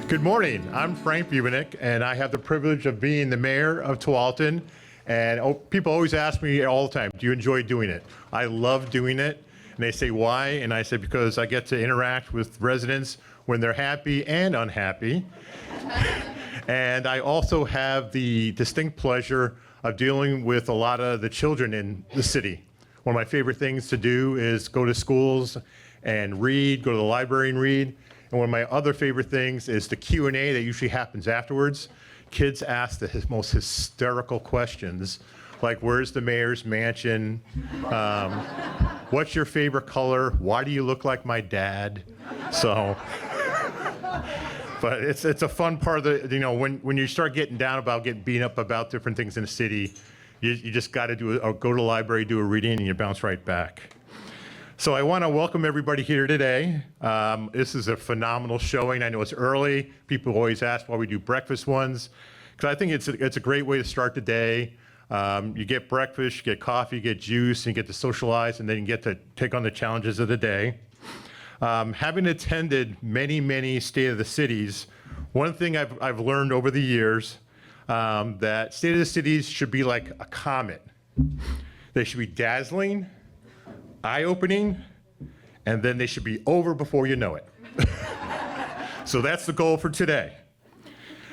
Good morning. I'm Frank Bubenick, and I have the privilege of being the mayor of Tualatin. And people always ask me all the time, do you enjoy doing it? I love doing it. And they say, why? And I say, because I get to interact with residents when they're happy and unhappy. And I also have the distinct pleasure of dealing with a lot of the children in the city. One of my favorite things to do is go to schools and read, go to the library and read. And one of my other favorite things is the Q&A that usually happens afterwards. Kids ask the most hysterical questions, like where's the mayor's mansion? What's your favorite color? Why do you look like my dad? So, but it's a fun part of the, when you start getting down about getting beat up about different things in the city, you just got to go to the library, do a reading, and you bounce right back. So I want to welcome everybody here today. This is a phenomenal showing. I know it's early. People always ask why we do breakfast ones, because I think it's a great way to start the day. You get breakfast, you get coffee, you get juice, and you get to socialize, and then you get to take on the challenges of the day. Having attended many State of the Cities, one thing I've learned over the years, that State of the Cities should be like a comet. They should be dazzling, eye-opening, and then they should be over before you know it. So that's the goal for today.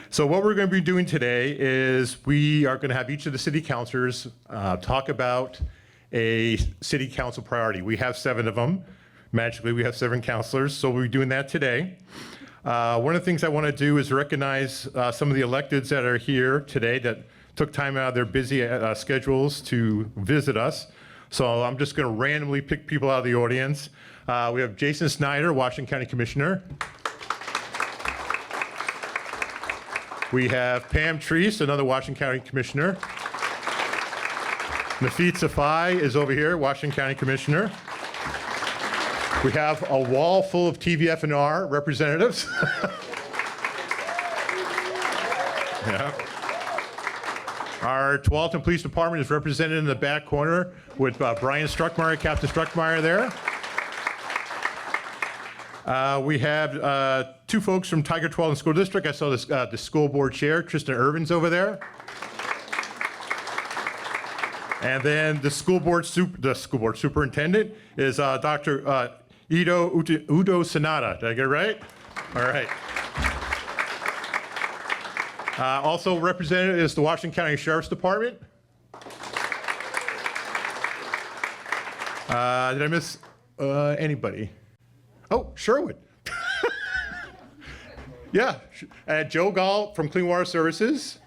So what we're going to be doing today is we are going to have each of the city councilors talk about a city council priority. We have 7 of them. Magically, we have 7 councilors, so we'll be doing that today. One of the things I want to do is recognize some of the electeds that are here today that took time out of their busy schedules to visit us. So I'm just going to randomly pick people out of the audience. We have Jason Snyder, Washington County Commissioner. We have Pam Treese, another Washington County Commissioner. Nafeet Safai is over here, Washington County Commissioner. We have a wall full of TVF&R representatives. Yeah. Our Tualatin Police Department is represented in the back corner with Brian Struckmeyer, Captain Struckmeyer there. We have 2 folks from Tiger Tualatin School District. I saw this, the school board chair, Tristan Irvin's over there. And then the school board superintendent is Dr. Udo Sanada. Did I get it right? All right. Also represented is the Washington County Sheriff's Department. Did I miss anybody? Oh, Sherwood. Yeah, Joe Gall from Clean Water Services.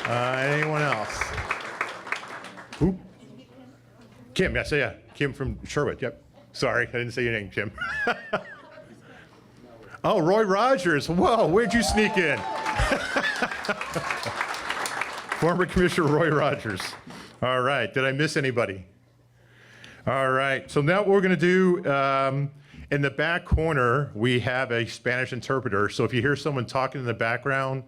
Anyone else? Who? Kim, yes, yeah, Kim from Sherwood, yep. Sorry, I didn't say your name, Kim. Oh, Roy Rogers, whoa, where'd you sneak in? Former Commissioner Roy Rogers. All right, did I miss anybody? All right, so now what we're gonna do, in the back corner, we have a Spanish interpreter. So if you hear someone talking in the background,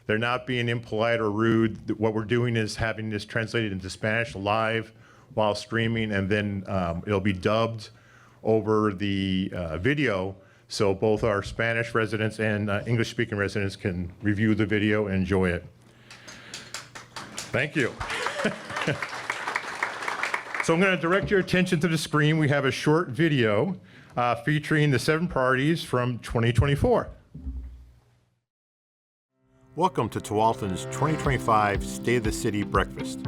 they're not being impolite or rude. What we're doing is having this translated into Spanish live while streaming, and then it'll be dubbed over the video. So both our Spanish residents and English-speaking residents can review the video and enjoy it. Thank you. So I'm going to direct your attention to the screen. We have a short video featuring the 7 priorities from 2024. Welcome to Tualatin's 2025 State of the City Breakfast.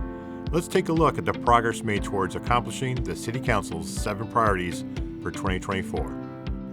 Let's take a look at the progress made towards accomplishing the City Council's 7 priorities for 2024.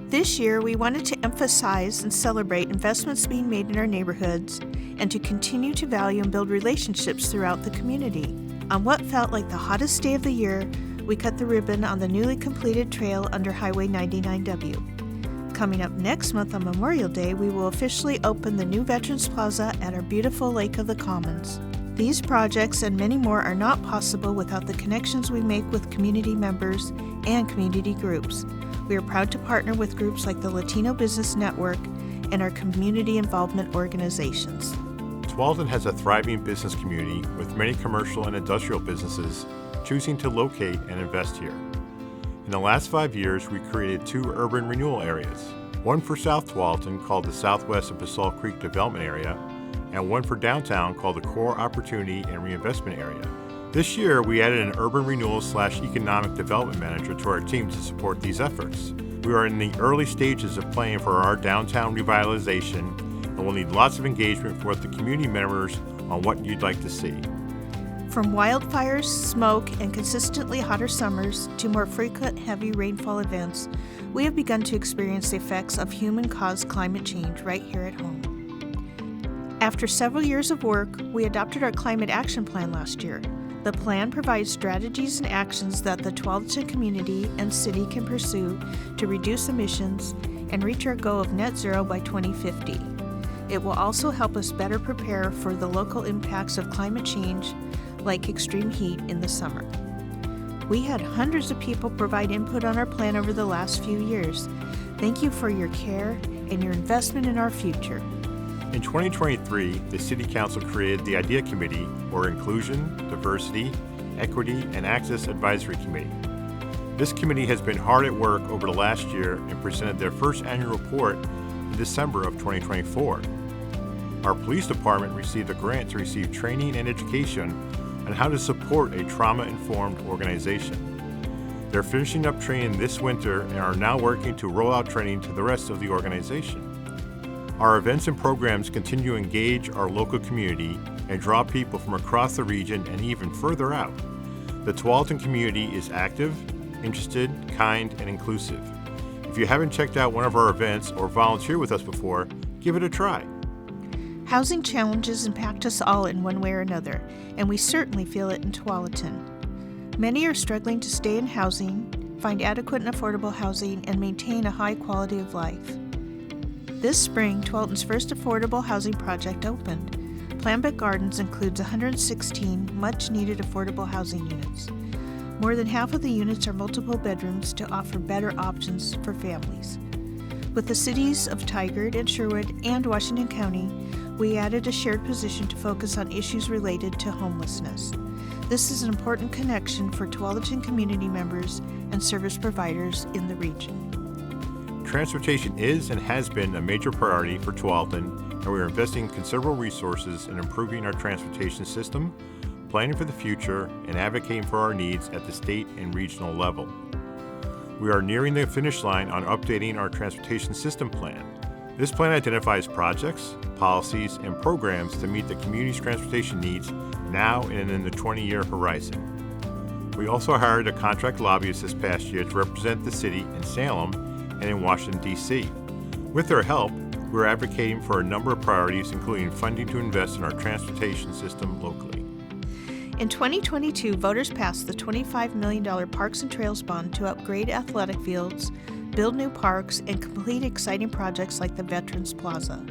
This year, we wanted to emphasize and celebrate investments being made in our neighborhoods and to continue to value and build relationships throughout the community. On what felt like the hottest day of the year, we cut the ribbon on the newly completed trail under Highway 99W. Coming up next month on Memorial Day, we will officially open the new Veterans Plaza at our beautiful Lake of the Commons. These projects and many more are not possible without the connections we make with community members and community groups. We are proud to partner with groups like the Latino Business Network and our community involvement organizations. Tualatin has a thriving business community with many commercial and industrial businesses choosing to locate and invest here. In the last 5 years, we created 2 urban renewal areas. one for South Tualatin called the Southwest and Basalt Creek Development Area, and one for downtown called the Core Opportunity and Reinvestment Area. This year, we added an urban renewal/economic development manager to our team to support these efforts. We are in the early stages of planning for our downtown revitalization, and we'll need lots of engagement from the community members on what you'd like to see. From wildfires, smoke, and consistently hotter summers to more frequent heavy rainfall events, we have begun to experience the effects of human-caused climate change right here at home. After several years of work, we adopted our Climate Action Plan last year. The plan provides strategies and actions that the Tualatin community and city can pursue to reduce emissions and reach our goal of net zero by 2050. It will also help us better prepare for the local impacts of climate change, like extreme heat in the summer. We had hundreds of people provide input on our plan over the last few years. Thank you for your care and your investment in our future. In 2023, the City Council created the IDEA Committee, or Inclusion, Diversity, Equity, and Access Advisory Committee. This committee has been hard at work over the last year and presented their first annual report in December of 2024. Our police department received a grant to receive training and education on how to support a trauma-informed organization. They're finishing up training this winter and are now working to roll out training to the rest of the organization. Our events and programs continue to engage our local community and draw people from across the region and even further out. The Tualatin community is active, interested, kind, and inclusive. If you haven't checked out one of our events or volunteered with us before, give it a try. Housing challenges impact us all in one way or another, and we certainly feel it in Tualatin. Many are struggling to stay in housing, find adequate and affordable housing, and maintain a high quality of life. This spring, Tualatin's first affordable housing project opened. Plambek Gardens includes 116 much-needed affordable housing units. More than half of the units are multiple bedrooms to offer better options for families. With the cities of Tigard and Sherwood and Washington County, we added a shared position to focus on issues related to homelessness. This is an important connection for Tualatin community members and service providers in the region. Transportation is and has been a major priority for Tualatin, and we are investing considerable resources in improving our transportation system, planning for the future, and advocating for our needs at the state and regional level. We are nearing the finish line on updating our transportation system plan. This plan identifies projects, policies, and programs to meet the community's transportation needs now and in the 20-year horizon. We also hired a contract lobbyist this past year to represent the city in Salem and in Washington, D.C. With their help, we're advocating for a number of priorities, including funding to invest in our transportation system locally. In 2022, voters passed the $25 million Parks and Trails bond to upgrade athletic fields, build new parks, and complete exciting projects like the Veterans Plaza.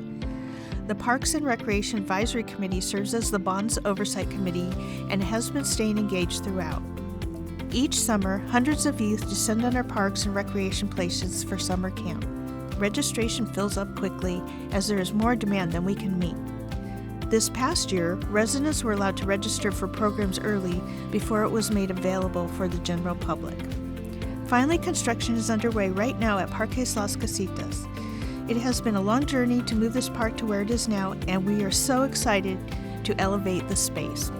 The Parks and Recreation Advisory Committee serves as the bond's oversight committee and has been staying engaged throughout. Each summer, hundreds of youth descend on our parks and recreation places for summer camp. Registration fills up quickly as there is more demand than we can meet. This past year, residents were allowed to register for programs early before it was made available for the general public. Finally, construction is underway right now at Parques Las Casitas. It has been a long journey to move this park to where it is now, and we are so excited to elevate the space.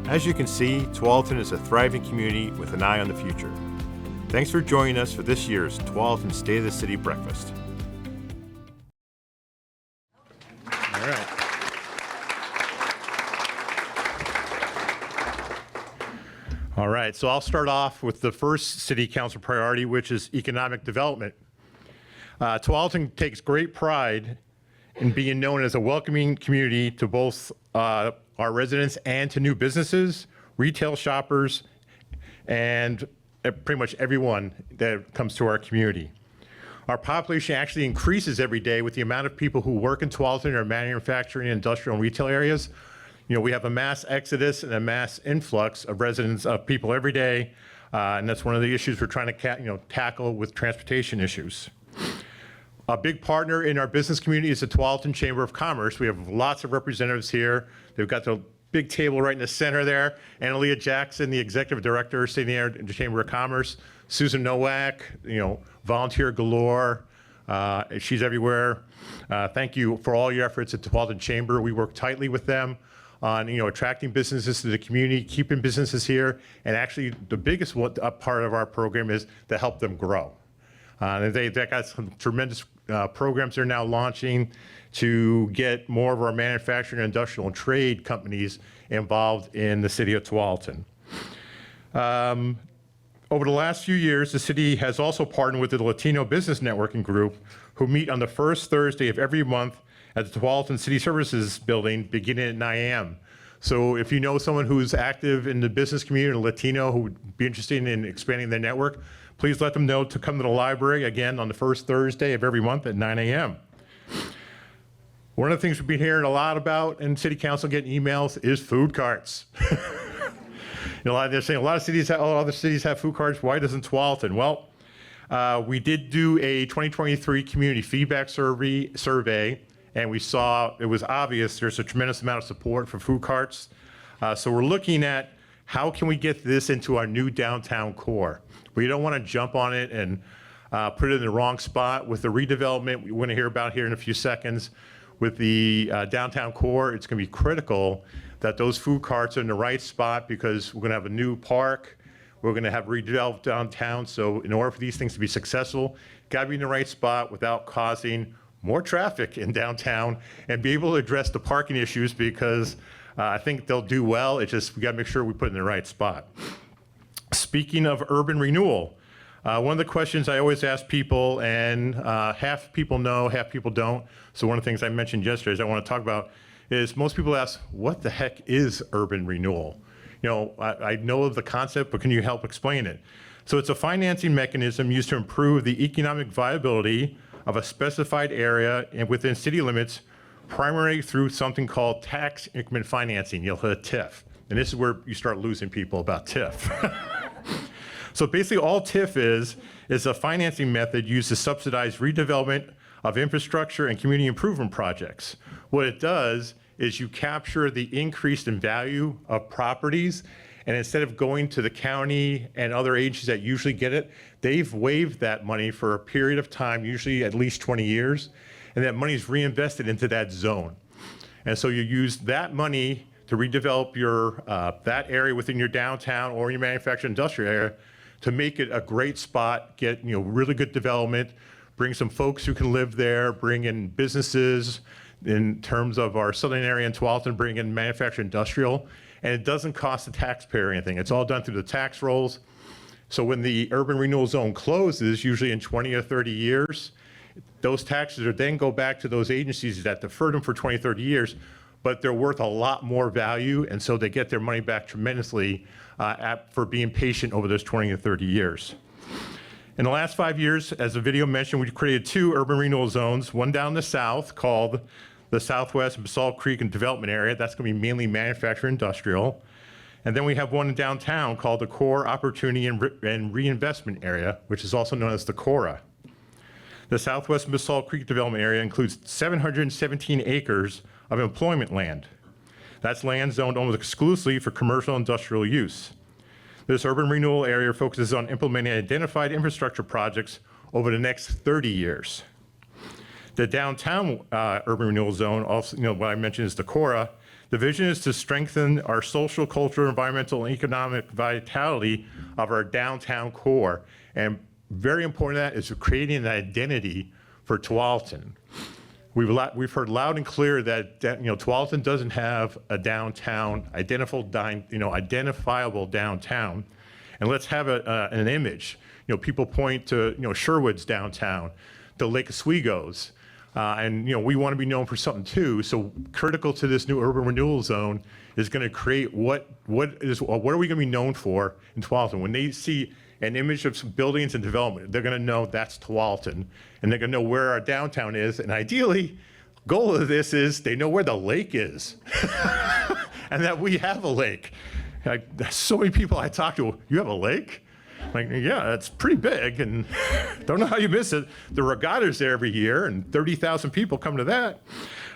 As you can see, Tualatin is a thriving community with an eye on the future. Thanks for joining us for this year's Tualatin State of the City Breakfast. All right. All right, so I'll start off with the first City Council priority, which is economic development. Tualatin takes great pride in being known as a welcoming community to both our residents and to new businesses, retail shoppers, and pretty much everyone that comes to our community. Our population actually increases every day with the amount of people who work in Tualatin or manufacturing, industrial, and retail areas. You know, we have a mass exodus and a mass influx of residents, of people every day, and that's one of the issues we're trying to tackle with transportation issues. A big partner in our business community is the Tualatin Chamber of Commerce. We have lots of representatives here. They've got the big table right in the center there. Analia Jackson, the executive director, sitting there in the Chamber of Commerce. Susan Nowak, volunteer galore. She's everywhere. Thank you for all your efforts at Tualatin Chamber. We work tightly with them on attracting businesses to the community, keeping businesses here, and actually the biggest part of our program is to help them grow. They've got some tremendous programs they're now launching to get more of our manufacturing, industrial, and trade companies involved in the city of Tualatin. Over the last few years, the city has also partnered with the Latino Business Networking Group, who meet on the first Thursday of every month at the Tualatin City Services Building, beginning at 9 a.m. So if you know someone who's active in the business community, or Latino, who would be interested in expanding their network, please let them know to come to the library again on the first Thursday of every month at 9 a.m. One of the things we've been hearing a lot about in City Council, getting emails, is food carts. They're saying a lot of cities, other cities have food carts. Why doesn't Tualatin? Well, we did do a 2023 community feedback survey, and we saw it was obvious there's a tremendous amount of support for food carts. So we're looking at how can we get this into our new downtown core. We don't want to jump on it and put it in the wrong spot. With the redevelopment we want to hear about here in a few seconds, with the downtown core, it's going to be critical that those food carts are in the right spot, because we're going to have a new park. We're going to have redeveloped downtown. So in order for these things to be successful, got to be in the right spot without causing more traffic in downtown, and be able to address the parking issues, because I think they'll do well. It's just we got to make sure we put it in the right spot. Speaking of urban renewal, one of the questions I always ask people, and half people know, half people don't. So one of the things I mentioned yesterday is I want to talk about is most people ask, what the heck is urban renewal? I know of the concept, but can you help explain it? So it's a financing mechanism used to improve the economic viability of a specified area and within city limits, primarily through something called tax increment financing. You'll hit TIF. And this is where you start losing people about TIF. So basically all TIF is a financing method used to subsidize redevelopment of infrastructure and community improvement projects. What it does is you capture the increase in value of properties, and instead of going to the county and other agencies that usually get it, they've waived that money for a period of time, usually at least 20 years, and that money is reinvested into that zone. And so you use that money to redevelop your that area within your downtown or your manufacturing industrial area to make it a great spot, get really good development, bring some folks who can live there, bring in businesses in terms of our southern area in Tualatin, bring in manufacturing industrial, and it doesn't cost the taxpayer anything. It's all done through the tax rolls. So when the urban renewal zone closes, usually in 20 or 30 years, those taxes are then go back to those agencies that deferred them for 20, 30 years, but they're worth a lot more value, and so they get their money back tremendously for being patient over those 20 or 30 years. In the last 5 years, as the video mentioned, we created 2 urban renewal zones, one down the south called the Southwest Basalt Creek and Development Area. That's going to be mainly manufacturing industrial. And then we have one in downtown called the Core Opportunity and Reinvestment Area, which is also known as the CORA. The Southwest Basalt Creek Development Area includes 717 acres of employment land. That's land zoned almost exclusively for commercial industrial use. This urban renewal area focuses on implementing identified infrastructure projects over the next 30 years. The downtown urban renewal zone, also what I mentioned is the CORA. The vision is to strengthen our social, cultural, environmental, and economic vitality of our downtown core. And very important to that is creating an identity for Tualatin. We've heard loud and clear that Tualatin doesn't have a downtown, identifiable downtown, and let's have an image. People point to Sherwood's downtown, to Lake Oswego's, and we want to be known for something too. So critical to this new urban renewal zone is going to create what are we going to be known for in Tualatin? When they see an image of some buildings and development, they're going to know that's Tualatin, and they're going to know where our downtown is. And ideally, goal of this is they know where the lake is, and that we have a lake. So many people I talk to, you have a lake? Like, yeah, it's pretty big, and don't know how you miss it. The regatta's there every year, and 30,000 people come to that.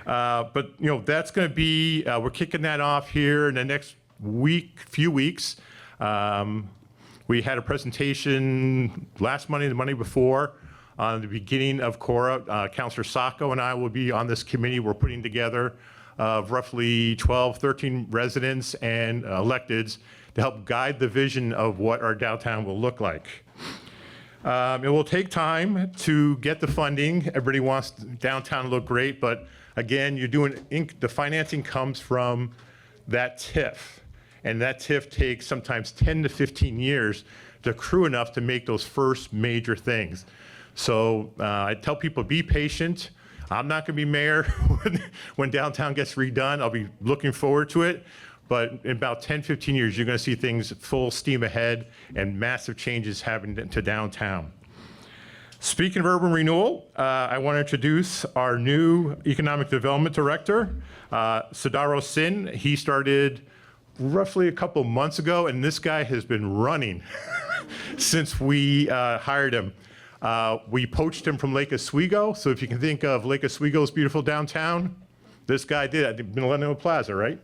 But that's going to be, we're kicking that off here in the next few weeks. We had a presentation last Monday, the Monday before, on the beginning of Cora. Councilor Sacco and I will be on this committee. We're putting together roughly 12, 13 residents and electeds to help guide the vision of what our downtown will look like. It will take time to get the funding. Everybody wants downtown to look great, but again, the financing comes from that TIF. And that TIF takes sometimes 10 to 15 years to accrue enough to make those first major things. So I tell people, be patient. I'm not gonna be mayor when downtown gets redone. I'll be looking forward to it. But in about 10, 15 years, you're gonna see things full steam ahead and massive changes happening to downtown. Speaking of urban renewal, I want to introduce our new economic development director, Sadaro Sin. He started roughly a couple months ago, and this guy has been running since we hired him. We poached him from Lake Oswego, so if you can think of Lake Oswego's beautiful downtown, this guy did at Millennium Plaza, right?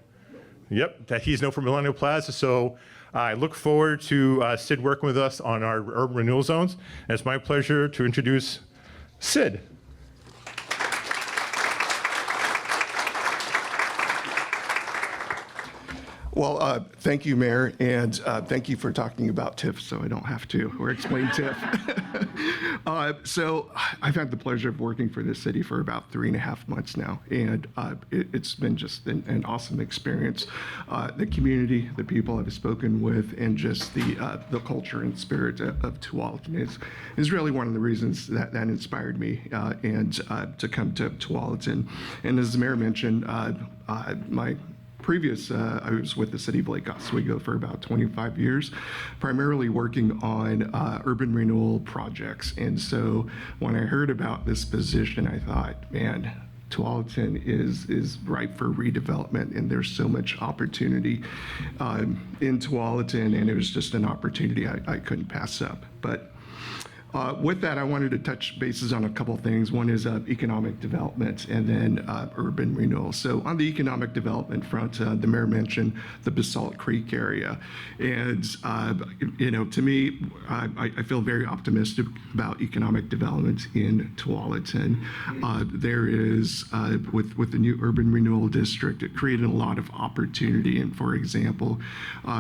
Yep, that he's known for Millennium Plaza, so I look forward to Sid working with us on our urban renewal zones, and it's my pleasure to introduce Sid. Well, thank you, Mayor, and thank you for talking about TIF so I don't have to, or explain TIF. So I've had the pleasure of working for this city for about 3.5 months now, and it's been just an awesome experience. The community, the people I've spoken with, and just the culture and spirit of Tualatin is really one of the reasons that inspired me and to come to Tualatin. And as the Mayor mentioned, my previous, I was with the city of Lake Oswego for about 25 years, primarily working on urban renewal projects. And so when I heard about this position, I thought, man, Tualatin is ripe for redevelopment, and there's so much opportunity in Tualatin, and it was just an opportunity I couldn't pass up. But with that, I wanted to touch bases on a couple things. One is economic development, and then urban renewal. So on the economic development front, the mayor mentioned the Basalt Creek area. And, to me, I feel very optimistic about economic development in Tualatin. There is, with the new urban renewal district, it created a lot of opportunity. And for example,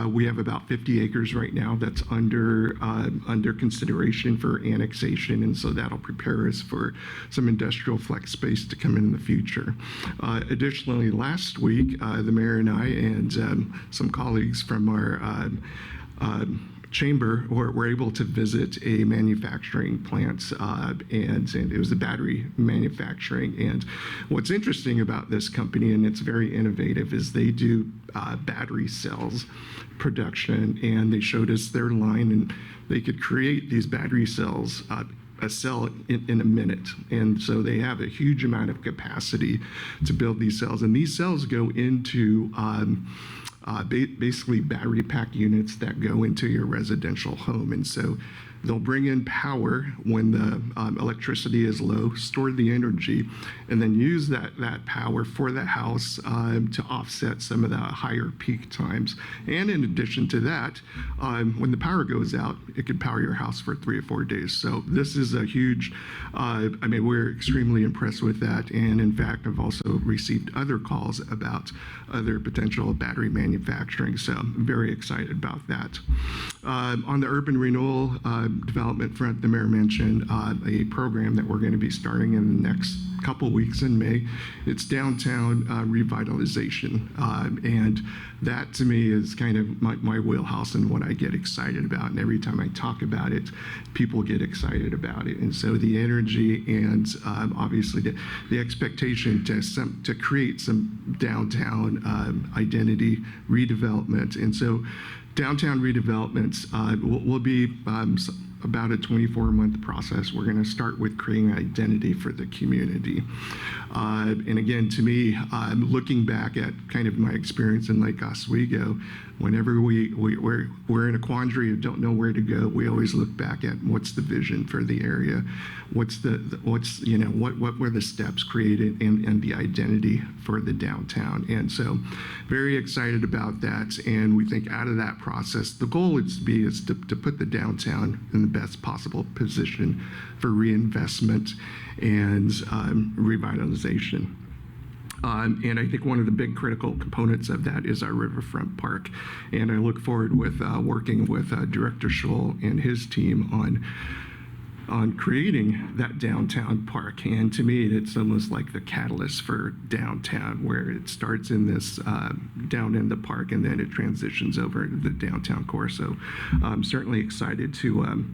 we have about 50 acres right now that's under consideration for annexation, and so that'll prepare us for some industrial flex space to come in the future. Additionally, last week, the mayor and I and some colleagues from our chamber were able to visit a manufacturing plant, and it was a battery manufacturing. And what's interesting about this company, and it's very innovative, is they do battery cells production, and they showed us their line, and they could create these battery cells, a cell in a minute. And so they have a huge amount of capacity to build these cells. And these cells go into basically battery pack units that go into your residential home. And so they'll bring in power when the electricity is low, store the energy, and then use that power for the house to offset some of the higher peak times. And in addition to that, when the power goes out, it could power your house for 3 or 4 days. So this is a huge, we're extremely impressed with that. And in fact, I've also received other calls about other potential battery manufacturing. So I'm very excited about that. On the urban renewal development front, the mayor mentioned a program that we're going to be starting in the next couple weeks in May. It's downtown revitalization, and that to me is kind of my wheelhouse and what I get excited about. And every time I talk about it, people get excited about it. And so the energy and obviously the expectation to create some downtown identity redevelopment. And so downtown redevelopments will be about a 24-month process. We're going to start with creating identity for the community. And again, to me, looking back at kind of my experience in Lake Oswego, Whenever we're in a quandary and don't know where to go, we always look back at what's the vision for the area, what were the steps created and the identity for the downtown. And so very excited about that. And we think out of that process, the goal is to put the downtown in the best possible position for reinvestment and revitalization. And I think one of the big critical components of that is our riverfront park. And I look forward with working with Director Scholl and his team on creating that downtown park. And to me, it's almost like the catalyst for downtown, where it starts in this down in the park and then it transitions over into the downtown core. So I'm certainly excited to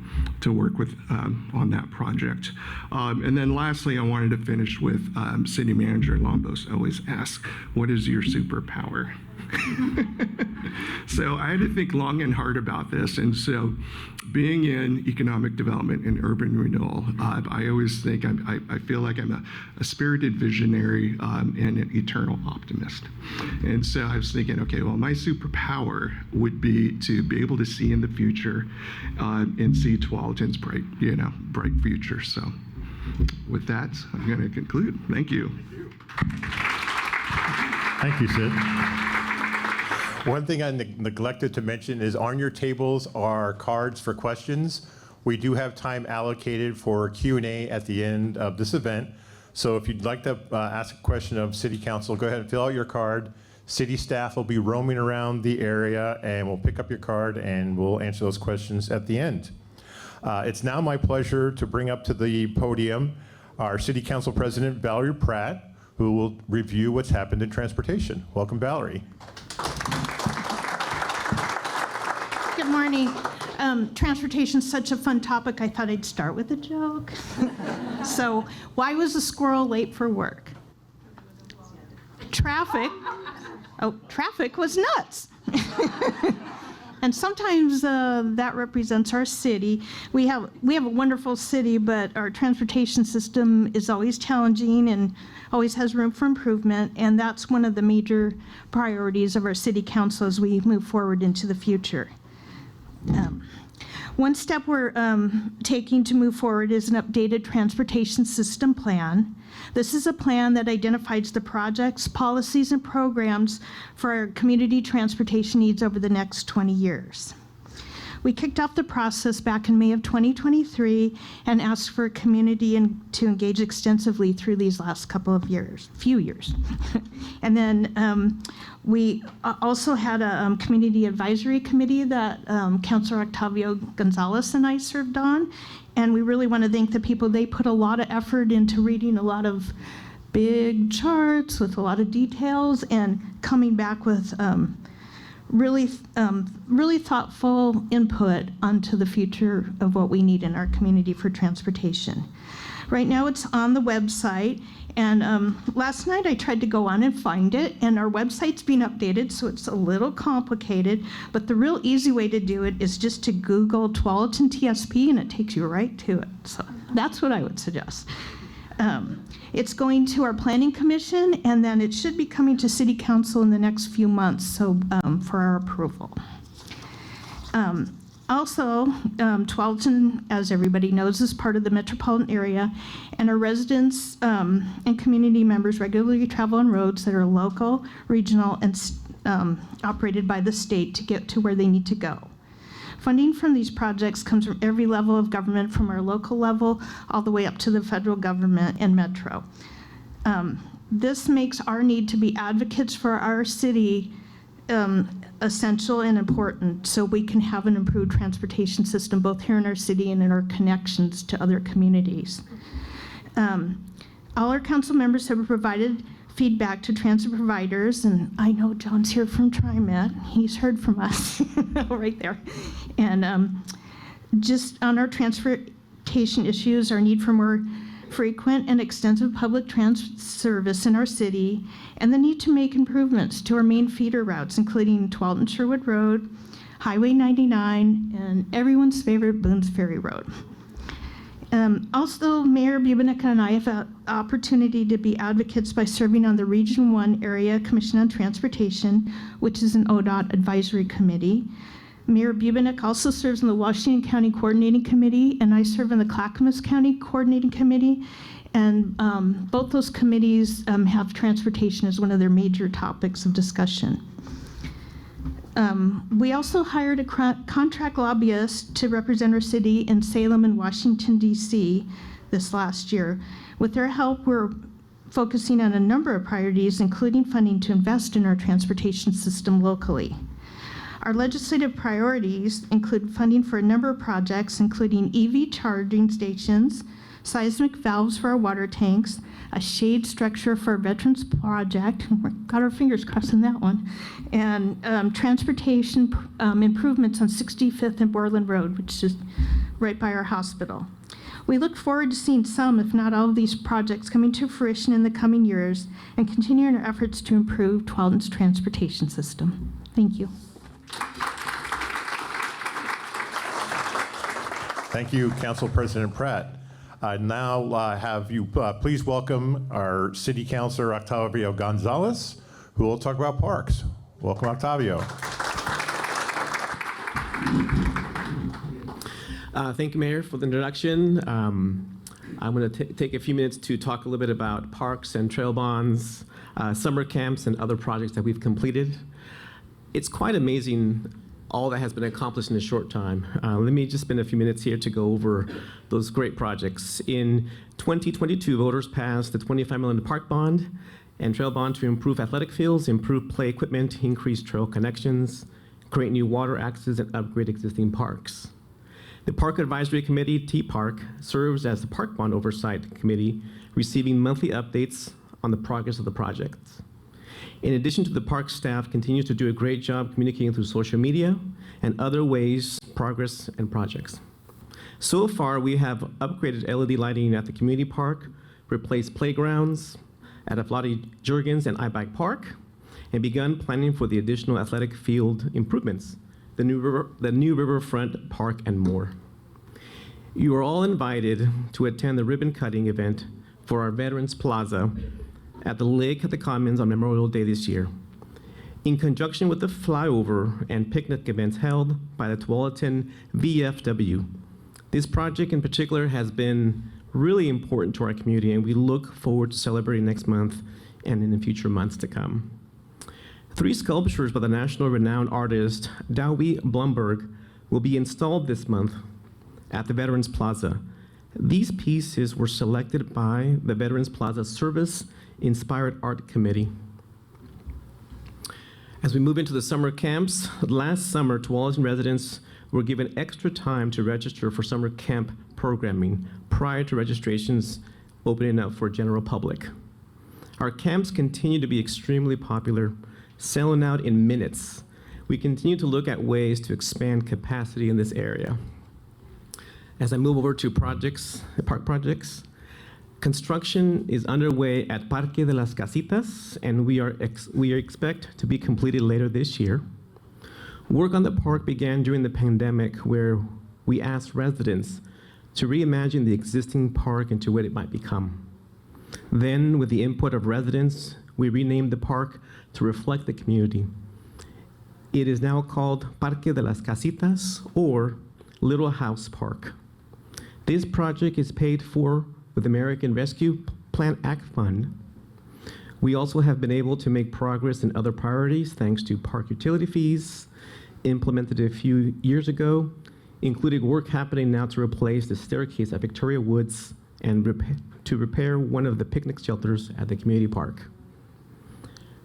work with on that project. And then lastly, I wanted to finish with City Manager Lombos always asks, what is your superpower? So I had to think long and hard about this. And so being in economic development and urban renewal, I always think I feel like I'm a spirited visionary and an eternal optimist. And so I was thinking, okay, well, my superpower would be to be able to see in the future and see Tualatin's bright future. So with that, I'm going to conclude. Thank you. Thank you, Sid. One thing I neglected to mention is on your tables are cards for questions. We do have time allocated for Q&A at the end of this event. So if you'd like to ask a question of City Council, go ahead and fill out your card. City staff will be roaming around the area and we'll pick up your card and we'll answer those questions at the end. It's now my pleasure to bring up to the podium our City Council President, Valerie Pratt, who will review what's happened in transportation. Welcome, Valerie. Good morning. Transportation's such a fun topic, I thought I'd start with a joke. So, why was a squirrel late for work? Traffic. Oh, traffic was nuts. And sometimes that represents our city. We have a wonderful city, but our transportation system is always challenging and always has room for improvement, and that's one of the major priorities of our city council as we move forward into the future. One step we're taking to move forward is an updated transportation system plan. This is a plan that identifies the projects, policies, and programs for our community transportation needs over the next 20 years. We kicked off the process back in May of 2023 and asked for a community to engage extensively through these last few years. And then we also had a community advisory committee that Councilor Octavio Gonzalez and I served on. And we really want to thank the people. They put a lot of effort into reading a lot of big charts with a lot of details and coming back with really thoughtful input onto the future of what we need in our community for transportation. Right now it's on the website, and last night I tried to go on and find it, and our website's being updated, so it's a little complicated, but the real easy way to do it is just to Google Tualatin TSP, and it takes you right to it. So that's what I would suggest. It's going to our planning commission, and then it should be coming to city council in the next few months, so for our approval. Also, Tualatin, as everybody knows, is part of the metropolitan area, and our residents and community members regularly travel on roads that are local, regional, and operated by the state to get to where they need to go. Funding from these projects comes from every level of government, from our local level all the way up to the federal government and metro. This makes our need to be advocates for our city essential and important, so we can have an improved transportation system both here in our city and in our connections to other communities. All our council members have provided feedback to transit providers, and I know John's here from TriMet. He's heard from us right there. And just on our transportation issues, our need for more frequent and extensive public transit service in our city, and the need to make improvements to our main feeder routes, including Tualatin-Sherwood Road, Highway 99, and everyone's favorite Boone's Ferry Road. Also, Mayor Bubenik and I have had opportunity to be advocates by serving on the Region 1 Area Commission on Transportation, which is an ODOT advisory committee. Mayor Bubenik also serves on the Washington County Coordinating Committee, and I serve on the Clackamas County Coordinating Committee. And both those committees have transportation as one of their major topics of discussion. We also hired a contract lobbyist to represent our city in Salem and Washington, D.C. this last year. With their help, we're focusing on a number of priorities, including funding to invest in our transportation system locally. Our legislative priorities include funding for a number of projects, including EV charging stations, seismic valves for our water tanks, a shade structure for our Veterans Project, we've got our fingers crossed on that one, and transportation improvements on 65th and Borland Road, which is right by our hospital. We look forward to seeing some, if not all, of these projects coming to fruition in the coming years and continuing our efforts to improve Tualatin's transportation system. Thank you. Thank you, Council President Pratt. I now have you please welcome our City Councilor Octavio Gonzalez, who will talk about parks. Welcome, Octavio. Thank you, Mayor, for the introduction. I'm going to take a few minutes to talk a little bit about parks and trail bonds, summer camps, and other projects that we've completed. It's quite amazing all that has been accomplished in a short time. Let me just spend a few minutes here to go over those great projects. In 2022, voters passed the $25 million park bond and trail bond to improve athletic fields, improve play equipment, increase trail connections, create new water access, and upgrade existing parks. The Park Advisory Committee, T-Park, serves as the Park Bond Oversight Committee, receiving monthly updates on the progress of the projects. In addition to the park staff continues to do a great job communicating through social media and other ways, progress and projects. So far, we have upgraded LED lighting at the community park, replaced playgrounds at Aflati Jurgens and iBike Park, and begun planning for the additional athletic field improvements, the new riverfront park, and more. You are all invited to attend the ribbon cutting event for our Veterans Plaza at the Lake at the Commons on Memorial Day this year. In conjunction with the flyover and picnic events held by the Tualatin VFW. This project in particular has been really important to our community, and we look forward to celebrating next month and in the future months to come. 3 sculptures by the national renowned artist Dowie Blumberg will be installed this month at the Veterans Plaza. These pieces were selected by the Veterans Plaza Service Inspired Art Committee. As we move into the summer camps, last summer, Tualatin residents were given extra time to register for summer camp programming prior to registrations opening up for general public. Our camps continue to be extremely popular, selling out in minutes. We continue to look at ways to expand capacity in this area. As I move over to park projects, construction is underway at Parque de las Casitas, and we expect to be completed later this year. Work on the park began during the pandemic, where we asked residents to reimagine the existing park into what it might become. Then, with the input of residents, we renamed the park to reflect the community. It is now called Parque de las Casitas, or Little House Park. This project is paid for with American Rescue Plan Act Fund. We also have been able to make progress in other priorities thanks to park utility fees implemented a few years ago, including work happening now to replace the staircase at Victoria Woods and to repair one of the picnic shelters at the community park.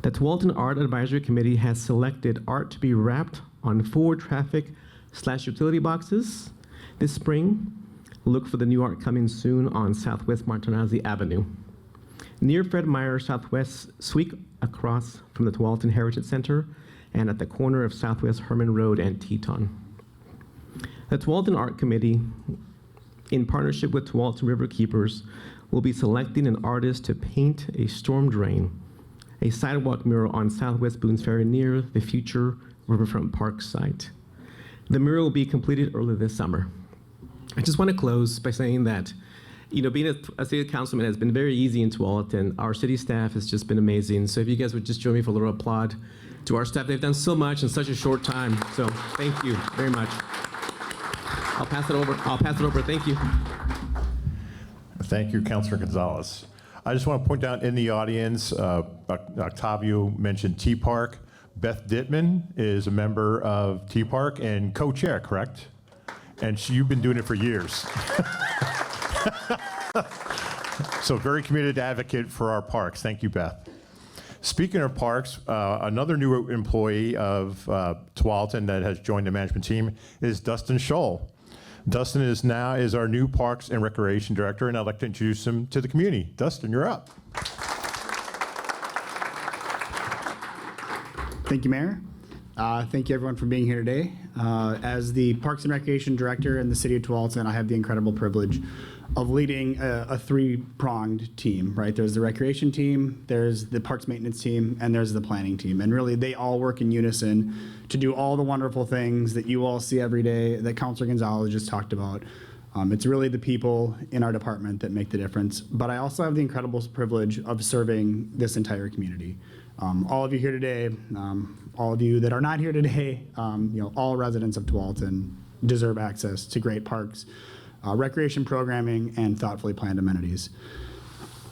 The Tualatin Art Advisory Committee has selected art to be wrapped on 4 traffic/utility boxes this spring. Look for the new art coming soon on Southwest Martinazzi Avenue. Near Fred Meyer Southwest Suite, across from the Tualatin Heritage Center, and at the corner of Southwest Herman Road and Teton. The Tualatin Art Committee, in partnership with Tualatin River Keepers, will be selecting an artist to paint a storm drain, a sidewalk mural on Southwest Boones Ferry near the future Riverfront Park site. The mural will be completed early this summer. I just want to close by saying that, being a city councilman has been very easy in Tualatin. Our city staff has just been amazing. So if you guys would just join me for a little applaud to our staff. They've done so much in such a short time. So thank you very much. I'll pass it over. Thank you. Thank you, Councilor Gonzalez. I just want to point out in the audience, Octavio mentioned Tea Park. Beth Dittman is a member of Tea Park and co-chair, correct? And you've been doing it for years. So very committed advocate for our parks. Thank you, Beth. Speaking of parks, another new employee of Tualatin that has joined the management team is Dustin Scholl. Dustin is our new Parks and Recreation Director, and I'd like to introduce him to the community. Dustin, you're up. Thank you, Mayor. Thank you, everyone, for being here today. As the Parks and Recreation Director in the City of Tualatin, I have the incredible privilege of leading a three-pronged team, right? There's the recreation team, there's the parks maintenance team, and there's the planning team. And really, they all work in unison to do all the wonderful things that you all see every day that Councilor Gonzalez just talked about. It's really the people in our department that make the difference. But I also have the incredible privilege of serving this entire community. All of you here today, all of you that are not here today, all residents of Tualatin deserve access to great parks, recreation programming, and thoughtfully planned amenities.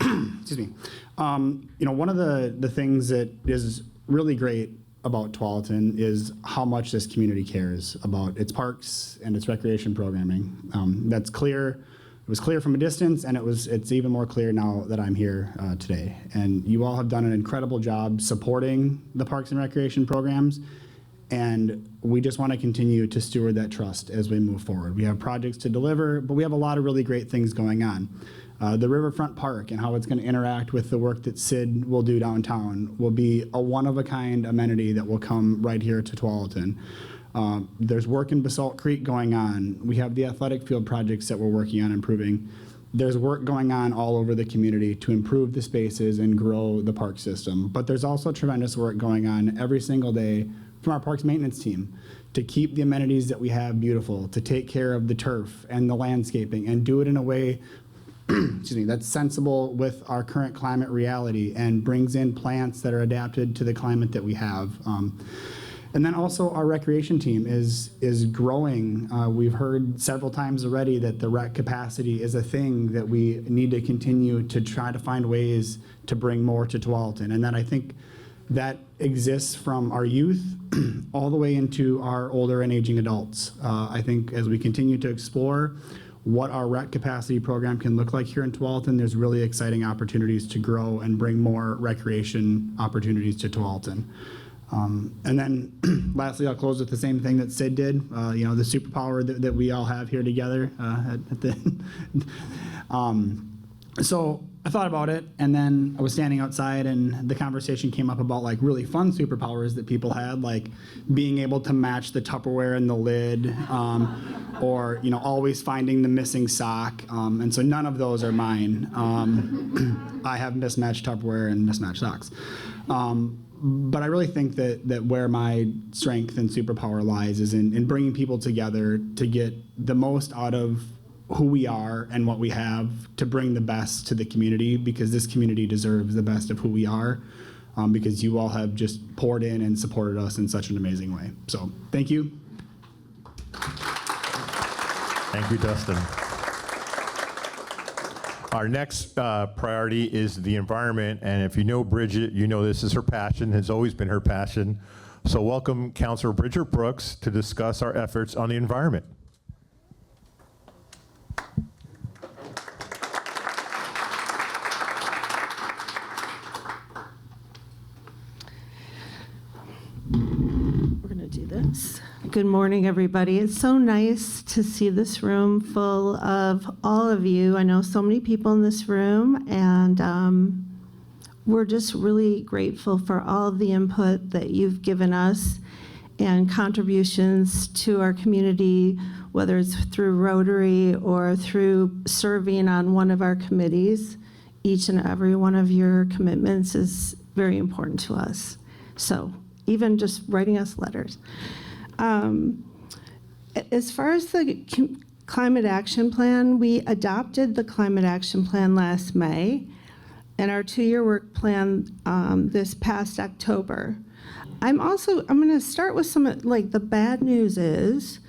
Excuse me. One of the things that is really great about Tualatin is how much this community cares about its parks and its recreation programming. That's clear. It was clear from a distance, and it's even more clear now that I'm here today. And you all have done an incredible job supporting the parks and recreation programs, and we just want to continue to steward that trust as we move forward. We have projects to deliver, but we have a lot of really great things going on. The Riverfront Park and how it's going to interact with the work that Sid will do downtown will be a one-of-a-kind amenity that will come right here to Tualatin. There's work in Basalt Creek going on. We have the athletic field projects that we're working on improving. There's work going on all over the community to improve the spaces and grow the park system. But there's also tremendous work going on every single day from our parks maintenance team to keep the amenities that we have beautiful, to take care of the turf and the landscaping and do it in a way that's sensible with our current climate reality and brings in plants that are adapted to the climate that we have. And then also our recreation team is growing. We've heard several times already that the rec capacity is a thing that we need to continue to try to find ways to bring more to Tualatin. And that I think that exists from our youth all the way into our older and aging adults. I think as we continue to explore what our rec capacity program can look like here in Tualatin, there's really exciting opportunities to grow and bring more recreation opportunities to Tualatin. And then lastly, I'll close with the same thing that Sid did, the superpower that we all have here together at the So I thought about it, and then I was standing outside, and the conversation came up about like really fun superpowers that people had, like being able to match the Tupperware in the lid, or always finding the missing sock. And so none of those are mine. I have mismatched Tupperware and mismatched socks. But I really think that where my strength and superpower lies is in bringing people together to get the most out of who we are and what we have to bring the best to the community, because this community deserves the best of who we are, because you all have just poured in and supported us in such an amazing way. So thank you. Thank you, Dustin. Our next priority is the environment, and if you know Bridget, you know this is her passion, has always been her passion. So welcome Councilor Bridget Brooks to discuss our efforts on the environment. We're going to do this. Good morning, everybody. It's so nice to see this room full of all of you. I know so many people in this room, and we're just really grateful for all of the input that you've given us and contributions to our community, whether it's through Rotary or through serving on one of our committees. Each and every one of your commitments is very important to us. So even just writing us letters. As far as the Climate Action Plan, we adopted the Climate Action Plan last May, and our 2-year work plan this past October. I'm going to start with some, like, the bad news is,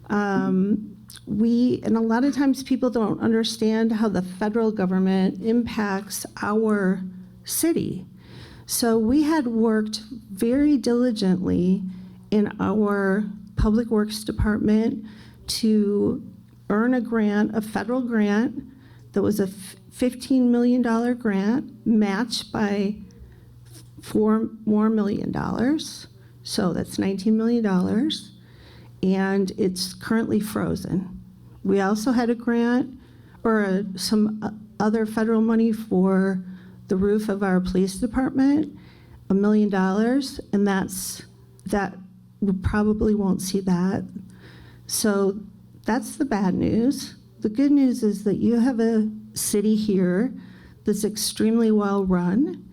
and a lot of times people don't understand how the federal government impacts our city. So we had worked very diligently in our Public Works Department to earn a grant, a federal grant, that was a $15 million grant matched by $4 more million. So that's $19 million. And it's currently frozen. We also had a grant or some other federal money for the roof of our police department, $1 million, and that we probably won't see that. So that's the bad news. The good news is that you have a city here that's extremely well run,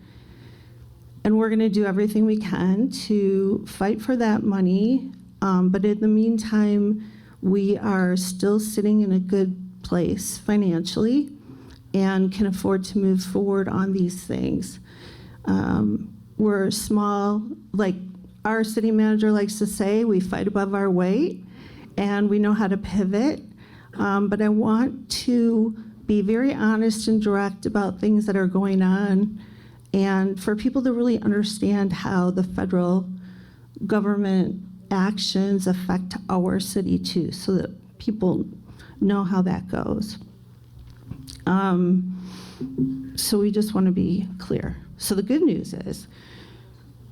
and we're going to do everything we can to fight for that money. But in the meantime, we are still sitting in a good place financially and can afford to move forward on these things. We're small, like our city manager likes to say, we fight above our weight and we know how to pivot. But I want to be very honest and direct about things that are going on and for people to really understand how the federal government actions affect our city too, so that people know how that goes. So we just want to be clear. So the good news is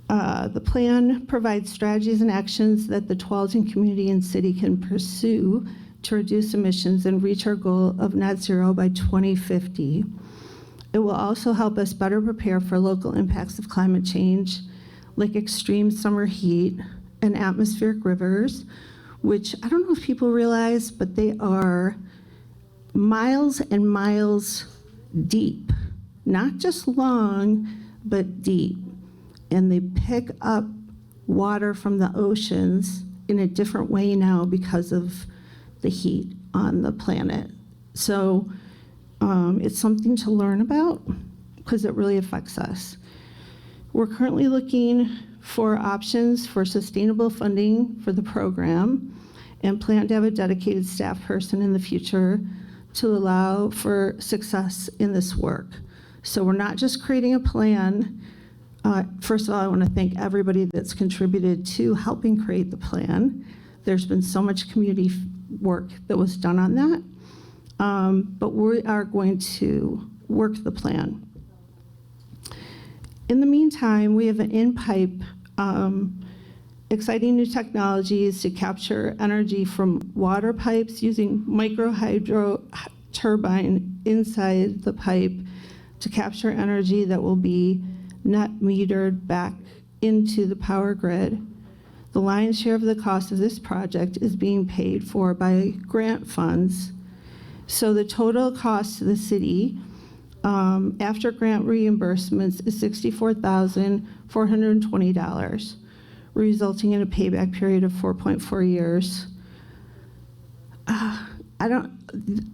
the plan provides strategies and actions that the Tualatin community and city can pursue to reduce emissions and reach our goal of net zero by 2050. It will also help us better prepare for local impacts of climate change, like extreme summer heat and atmospheric rivers, which I don't know if people realize, but they are miles and miles deep, not just long, but deep. And they pick up water from the oceans in a different way now because of the heat on the planet. So it's something to learn about because it really affects us. We're currently looking for options for sustainable funding for the program and plan to have a dedicated staff person in the future to allow for success in this work. So we're not just creating a plan. First of all, I want to thank everybody that's contributed to helping create the plan. There's been so much community work that was done on that. But we are going to work the plan. In the meantime, we have an in-pipe exciting new technologies to capture energy from water pipes using micro hydro turbine inside the pipe to capture energy that will be net metered back into the power grid. The lion's share of the cost of this project is being paid for by grant funds. So the total cost to the city after grant reimbursements is $64,420, resulting in a payback period of 4.4 years.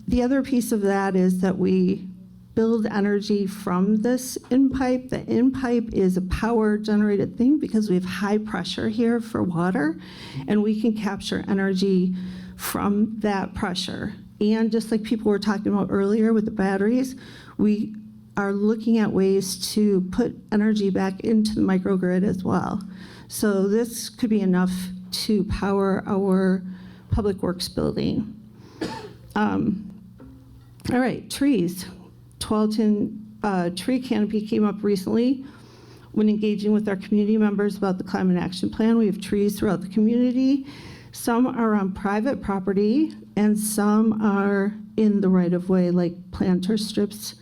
The other piece of that is that we build energy from this in-pipe. The in-pipe is a power-generated thing because we have high pressure here for water, and we can capture energy from that pressure. And just like people were talking about earlier with the batteries, we are looking at ways to put energy back into the microgrid as well. So this could be enough to power our public works building. All right, trees. Tualatin tree canopy came up recently when engaging with our community members about the Climate Action Plan. We have trees throughout the community. Some are on private property and some are in the right-of-way, like planter strips,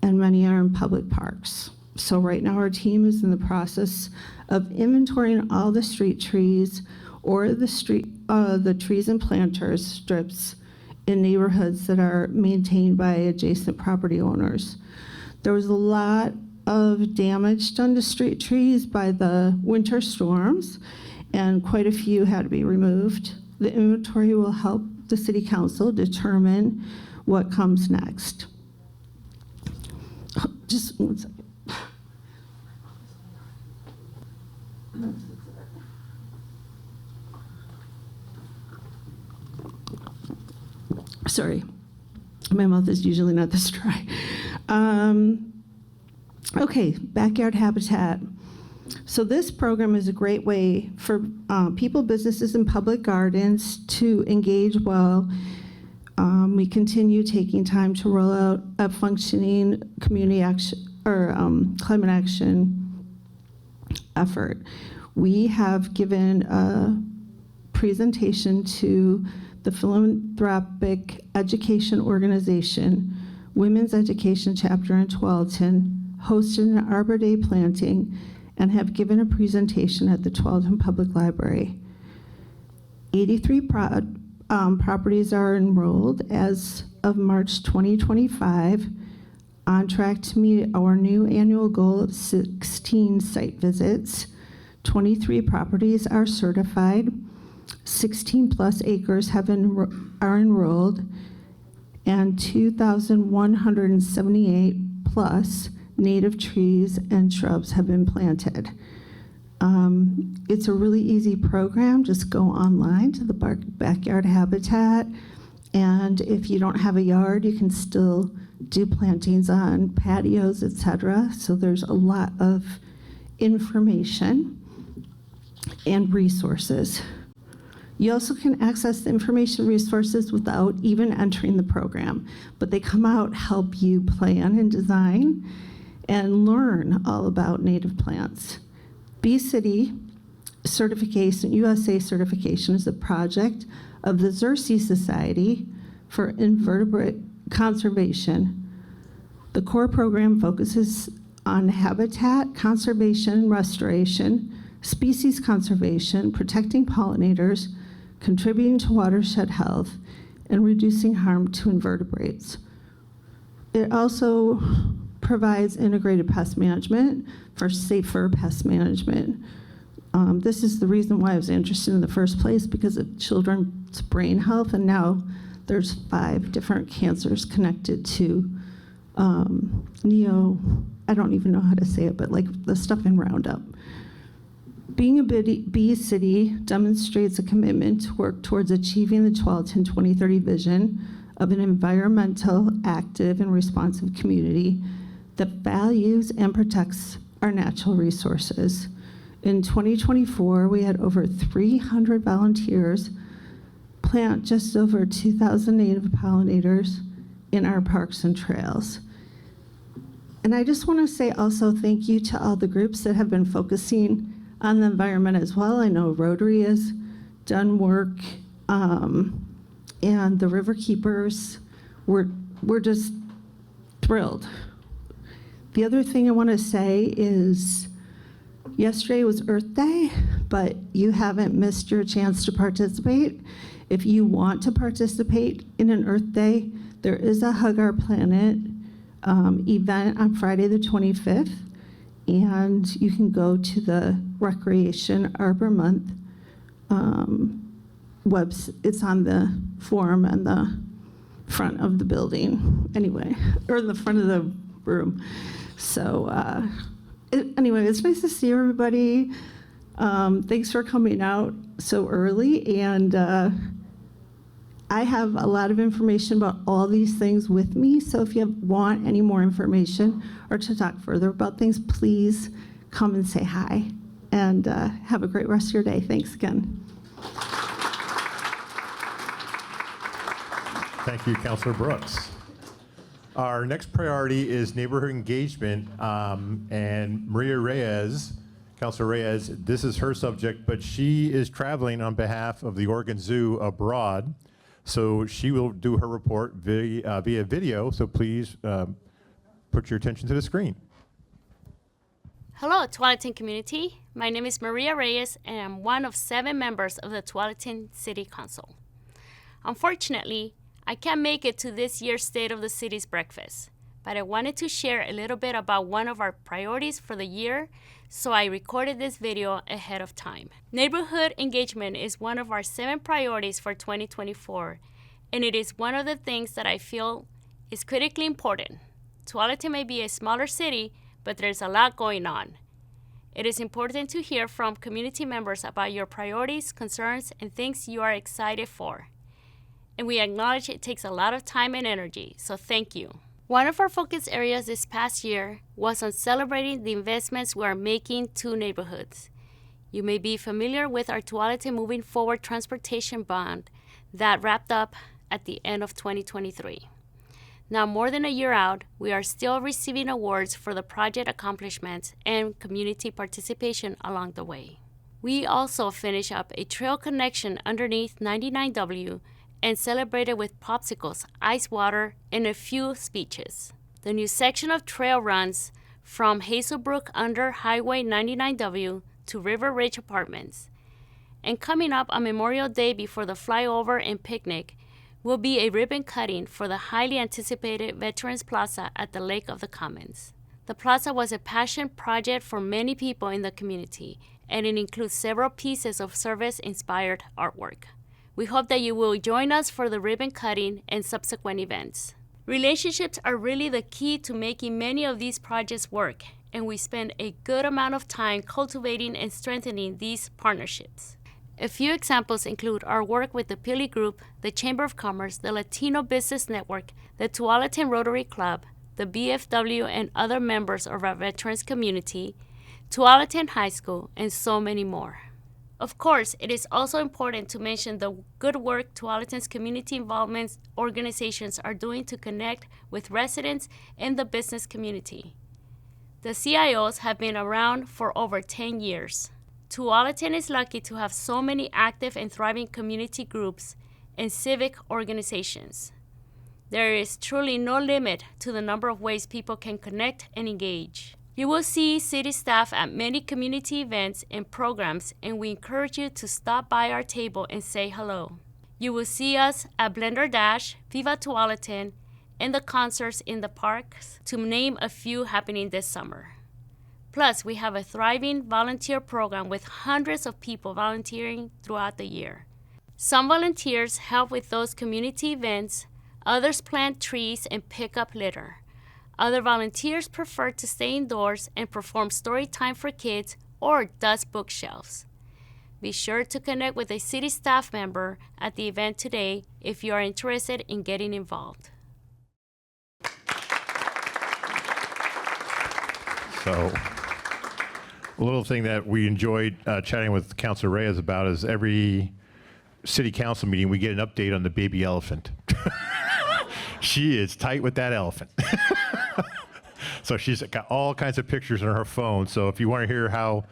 and many are in public parks. So right now our team is in the process of inventorying all the street trees or the trees and planters strips in neighborhoods that are maintained by adjacent property owners. There was a lot of damage done to street trees by the winter storms, and quite a few had to be removed. The inventory will help the city council determine what comes next. Just one second. Sorry, my mouth is usually not this dry. Okay, backyard habitat. So this program is a great way for people, businesses, and public gardens to engage well. We continue taking time to roll out a functioning community action or climate action effort. We have given a presentation to the philanthropic education organization, Women's Education Chapter in Tualatin, hosted an Arbor Day planting, and have given a presentation at the Tualatin Public Library. 83 properties are enrolled as of March 2025, on track to meet our new annual goal of 16 site visits. 23 properties are certified. 16 plus acres are enrolled, and 2,178 plus native trees and shrubs have been planted. It's a really easy program. Just go online to the Backyard Habitat, and if you don't have a yard, you can still do plantings on patios, etc. So there's a lot of information and resources. You also can access the information resources without even entering the program, but they come out, help you plan and design and learn all about native plants. Bee City certification, USA certification, is a project of the Xerces Society for Invertebrate Conservation. The core program focuses on habitat conservation, restoration, species conservation, protecting pollinators, contributing to watershed health, and reducing harm to invertebrates. It also provides integrated pest management for safer pest management. This is the reason why I was interested in the first place, because of children's brain health, and now there's 5 different cancers connected to I don't even know how to say it, but like the stuff in Roundup. Being a bee city demonstrates a commitment to work towards achieving the Tualatin 2030 vision of an environmental, active, and responsive community that values and protects our natural resources. In 2024, we had over 300 volunteers plant just over 2,000 native pollinators in our parks and trails. And I just want to say also thank you to all the groups that have been focusing on the environment as well. I know Rotary has done work, and the River Keepers. We're just thrilled. The other thing I want to say is yesterday was Earth Day, but you haven't missed your chance to participate. If you want to participate in an Earth Day, there is a Hug Our Planet event on Friday the 25th, and you can go to the Recreation Arbor Month website. It's on the form on the front of the building, anyway, or in the front of the room. So anyway, it's nice to see everybody. Thanks for coming out so early, and I have a lot of information about all these things with me, so if you want any more information or to talk further about things, please come and say hi, and have a great rest of your day. Thanks again. Thank you, Councilor Brooks. Our next priority is neighborhood engagement, and Maria Reyes, Councilor Reyes, this is her subject, but she is traveling on behalf of the Oregon Zoo abroad. So she will do her report via video, so please put your attention to the screen. Hello, Tualatin community. My name is Maria Reyes, and I'm one of 7 members of the Tualatin City Council. Unfortunately, I can't make it to this year's State of the City's breakfast, but I wanted to share a little bit about one of our priorities for the year, so I recorded this video ahead of time. Neighborhood engagement is one of our 7 priorities for 2024, and it is one of the things that I feel is critically important. Tualatin may be a smaller city, but there's a lot going on. It is important to hear from community members about your priorities, concerns, and things you are excited for. And we acknowledge it takes a lot of time and energy, so thank you. One of our focus areas this past year was on celebrating the investments we are making to neighborhoods. You may be familiar with our Tualatin Moving Forward Transportation Bond that wrapped up at the end of 2023. Now, more than a year out, we are still receiving awards for the project accomplishments and community participation along the way. We also finished up a trail connection underneath 99W and celebrated with popsicles, ice water, and a few speeches. The new section of trail runs from Hazelbrook under Highway 99W to River Ridge Apartments. And coming up on Memorial Day before the flyover and picnic will be a ribbon cutting for the highly anticipated Veterans Plaza at the Lake of the Commons. The plaza was a passion project for many people in the community, and it includes several pieces of service-inspired artwork. We hope that you will join us for the ribbon cutting and subsequent events. Relationships are really the key to making many of these projects work, and we spend a good amount of time cultivating and strengthening these partnerships. A few examples include our work with the Pili Group, the Chamber of Commerce, the Latino Business Network, the Tualatin Rotary Club, the BFW, and other members of our veterans community, Tualatin High School, and so many more. Of course, it is also important to mention the good work Tualatin's community involvement organizations are doing to connect with residents and the business community. The CIOs have been around for over 10 years. Tualatin is lucky to have so many active and thriving community groups and civic organizations. There is truly no limit to the number of ways people can connect and engage. You will see city staff at many community events and programs, and we encourage you to stop by our table and say hello. You will see us at Blender Dash, Viva Tualatin, and the concerts in the parks, to name a few happening this summer. Plus, we have a thriving volunteer program with hundreds of people volunteering throughout the year. Some volunteers help with those community events, others plant trees and pick up litter. Other volunteers prefer to stay indoors and perform story time for kids or dust bookshelves. Be sure to connect with a city staff member at the event today if you are interested in getting involved. So, a little thing that we enjoyed chatting with Councilor Reyes about is every city council meeting we get an update on the baby elephant. She is tight with that elephant. So she's got all kinds of pictures on her phone. So if you want to hear how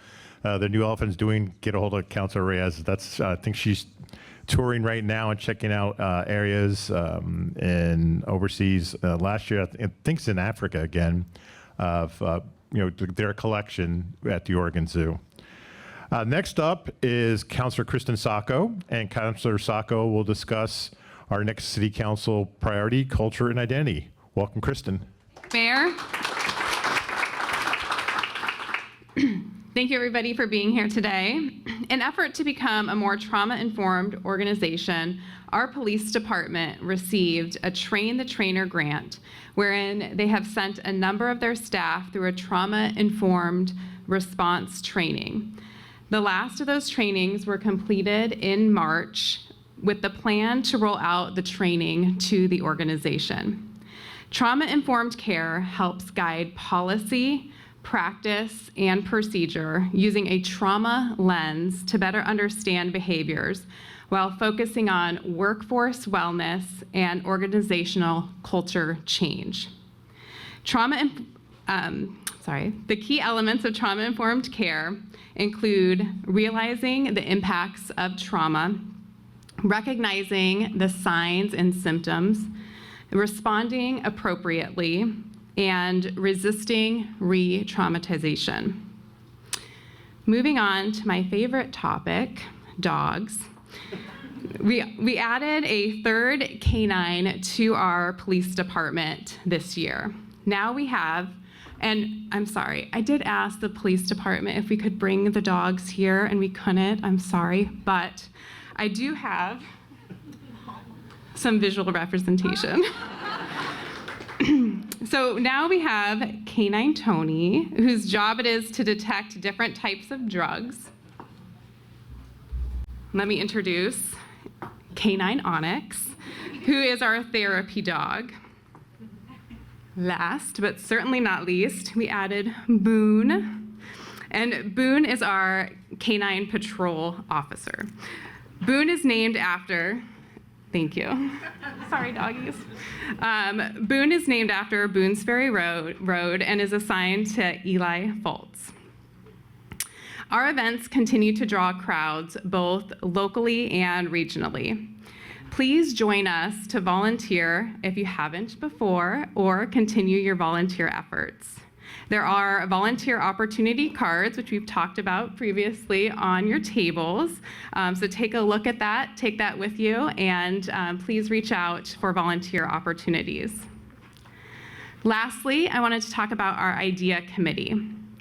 the new elephant's doing, get a hold of Councilor Reyes. I think she's touring right now and checking out areas in overseas. Last year, I think it's in Africa again, of their collection at the Oregon Zoo. Next up is Councilor Kristen Sacco, and Councilor Sacco will discuss our next City Council priority, culture and identity. Welcome, Kristen. Mayor. Thank you, everybody, for being here today. In an effort to become a more trauma-informed organization, our police department received a Train the Trainer grant, wherein they have sent a number of their staff through a trauma-informed response training. The last of those trainings were completed in March with the plan to roll out the training to the organization. Trauma-informed care helps guide policy, practice, and procedure using a trauma lens to better understand behaviors while focusing on workforce wellness and organizational culture change. The key elements of trauma-informed care include realizing the impacts of trauma, recognizing the signs and symptoms, responding appropriately, and resisting re-traumatization. Moving on to my favorite topic, dogs. We added a third canine to our police department this year. Now we have, and I'm sorry, I did ask the police department if we could bring the dogs here, and we couldn't, I'm sorry, but I do have some visual representation. So now we have Canine Tony, whose job it is to detect different types of drugs. Let me introduce Canine Onyx, who is our therapy dog. Last, but certainly not least, we added Boone. And Boone is our canine patrol officer. Boone is named after, thank you. Sorry, doggies. Boone is named after Boone's Ferry Road and is assigned to Eli Fultz. Our events continue to draw crowds both locally and regionally. Please join us to volunteer if you haven't before, or continue your volunteer efforts. There are volunteer opportunity cards, which we've talked about previously, on your tables. So take a look at that, take that with you, and please reach out for volunteer opportunities. Lastly, I wanted to talk about our IDEA committee.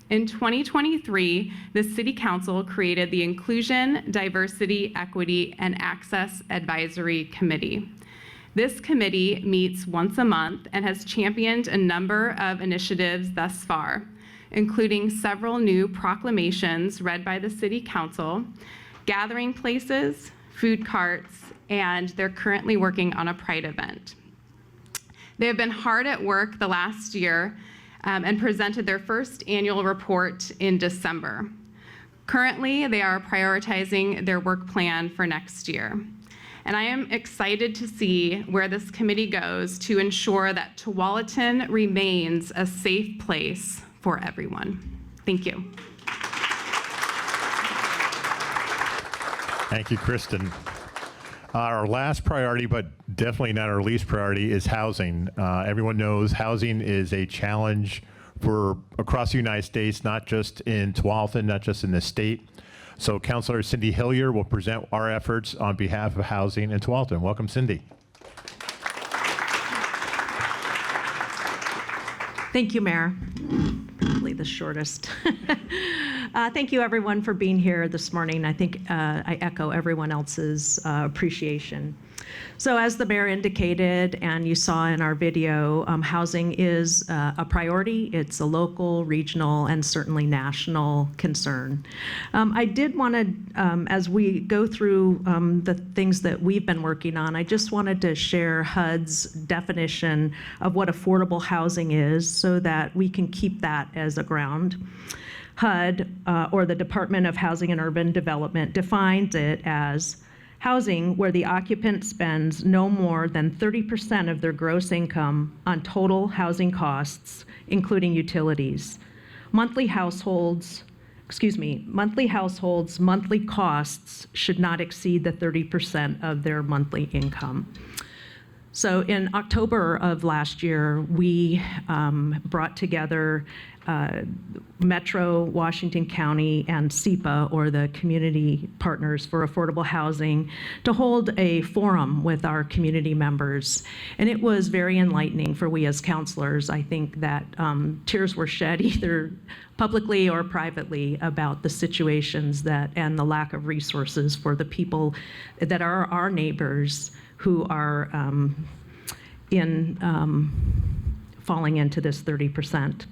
In 2023, the City Council created the Inclusion, Diversity, Equity, and Access Advisory Committee. This committee meets once a month and has championed a number of initiatives thus far, including several new proclamations read by the City Council, gathering places, food carts, and they're currently working on a Pride event. They have been hard at work the last year and presented their first annual report in December. Currently, they are prioritizing their work plan for next year. And I am excited to see where this committee goes to ensure that Tualatin remains a safe place for everyone. Thank you. Thank you, Kristen. Our last priority, but definitely not our least priority, is housing. Everyone knows housing is a challenge for across the United States, not just in Tualatin, not just in the state. So Councilor Cindy Hillier will present our efforts on behalf of housing in Tualatin. Welcome, Cindy. Thank you, Mayor. Probably the shortest. Thank you, everyone, for being here this morning. I think I echo everyone else's appreciation. So as the mayor indicated, and you saw in our video, housing is a priority. It's a local, regional, and certainly national concern. I did want to, as we go through the things that we've been working on, I just wanted to share HUD's definition of what affordable housing is so that we can keep that as a ground. HUD, or the Department of Housing and Urban Development, defines it as housing where the occupant spends no more than 30% of their gross income on total housing costs, including utilities. Monthly households' monthly costs should not exceed the 30% of their monthly income. So in October of last year, we brought together Metro Washington County and SEPA, or the Community Partners for Affordable Housing, to hold a forum with our community members. And it was very enlightening for we as counselors. I think that tears were shed either publicly or privately about the situations that and the lack of resources for the people that are our neighbors who are falling into this 30%.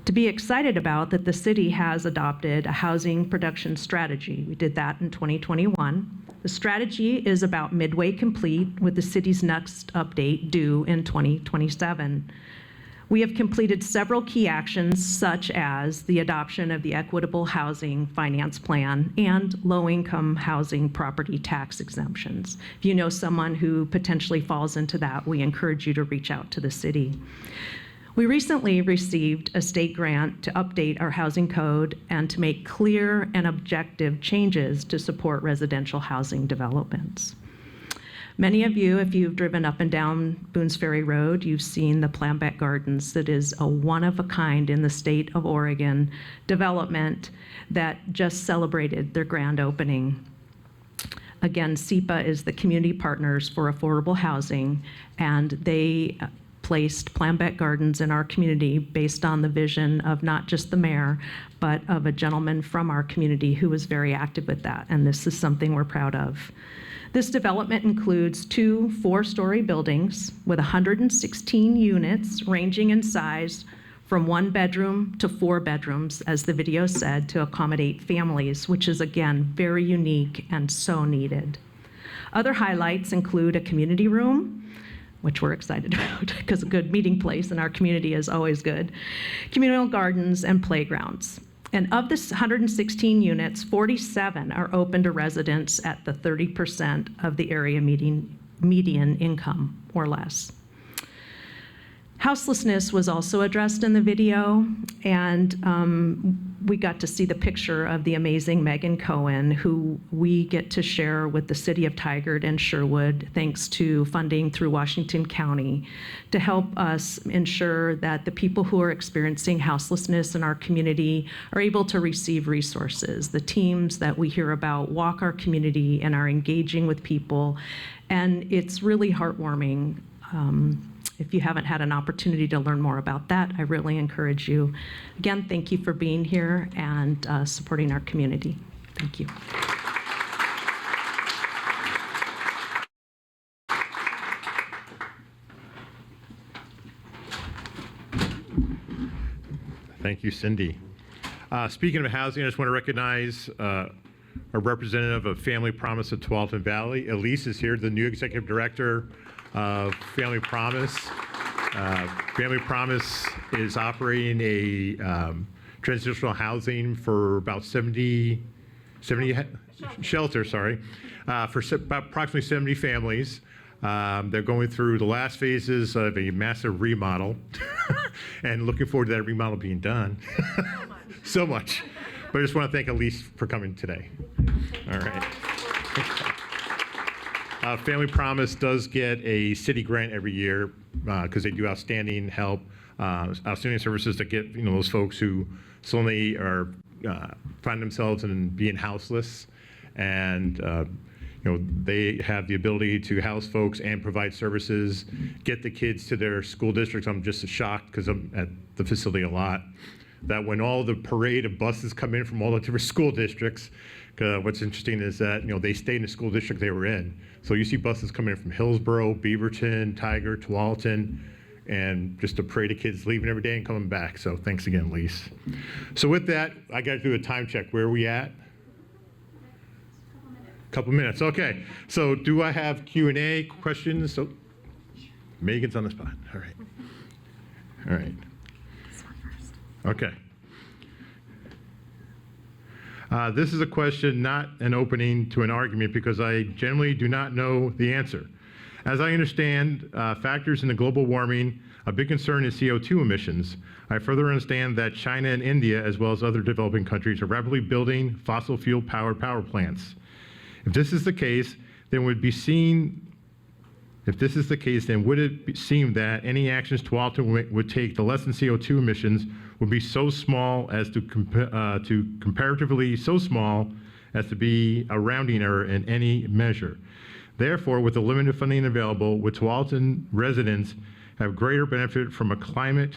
To be excited about that the city has adopted a housing production strategy. We did that in 2021. The strategy is about midway complete, with the city's next update due in 2027. We have completed several key actions, such as the adoption of the Equitable Housing Finance Plan and low-income housing property tax exemptions. If you know someone who potentially falls into that, we encourage you to reach out to the city. We recently received a state grant to update our housing code and to make clear and objective changes to support residential housing developments. Many of you, if you've driven up and down Boone's Ferry Road, you've seen the Plambett Gardens. That is a one-of-a-kind in the state of Oregon development that just celebrated their grand opening. Again, SEPA is the Community Partners for Affordable Housing, and they placed Plambett Gardens in our community based on the vision of not just the mayor, but of a gentleman from our community who was very active with that, and this is something we're proud of. This development includes 2 4-story buildings with 116 units ranging in size from 1 bedroom to 4 bedrooms, as the video said, to accommodate families, which is again very unique and so needed. Other highlights include a community room, which we're excited about because a good meeting place in our community is always good, communal gardens, and playgrounds. And of this 116 units, 47 are open to residents at the 30% of the area median income or less. Houselessness was also addressed in the video, and we got to see the picture of the amazing Megan Cohen, who we get to share with the City of Tigard and Sherwood, thanks to funding through Washington County, to help us ensure that the people who are experiencing houselessness in our community are able to receive resources. The teams that we hear about walk our community and are engaging with people, and it's really heartwarming. If you haven't had an opportunity to learn more about that, I really encourage you. Again, thank you for being here and supporting our community. Thank you. Thank you, Cindy. Speaking of housing, I just want to recognize a representative of Family Promise of Tualatin Valley. Elise is here, the new executive director of Family Promise. Family Promise is operating a transitional housing for about 70 shelters, for about approximately 70 families. They're going through the last phases of a massive remodel and looking forward to that remodel being done. So much. But I just want to thank Elise for coming today. All right. Family Promise does get a city grant every year because they do outstanding help, outstanding services to get those folks who suddenly are find themselves in being houseless, and they have the ability to house folks and provide services, get the kids to their school districts. I'm just shocked because I'm at the facility a lot, that when all the parade of buses come in from all the different school districts, what's interesting is that they stay in the school district they were in. So you see buses coming in from Hillsborough, Beaverton, Tigard, Tualatin, and just a parade of kids leaving every day and coming back. So thanks again, Lise. So with that, I got to do a time check. Where are we at? Couple minutes. Okay. So do I have Q&A questions? So Megan's on the spot. All right. All right. Okay. This is a question, not an opening to an argument, because I generally do not know the answer. As I understand factors in the global warming, a big concern is CO2 emissions. I further understand that China and India, as well as other developing countries, are rapidly building fossil fuel powered power plants. If this is the case, then would it seem that any actions Tualatin would take to lessen CO2 emissions would be so small as to comparatively so small as to be a rounding error in any measure. Therefore, with the limited funding available, would Tualatin residents have greater benefit from a climate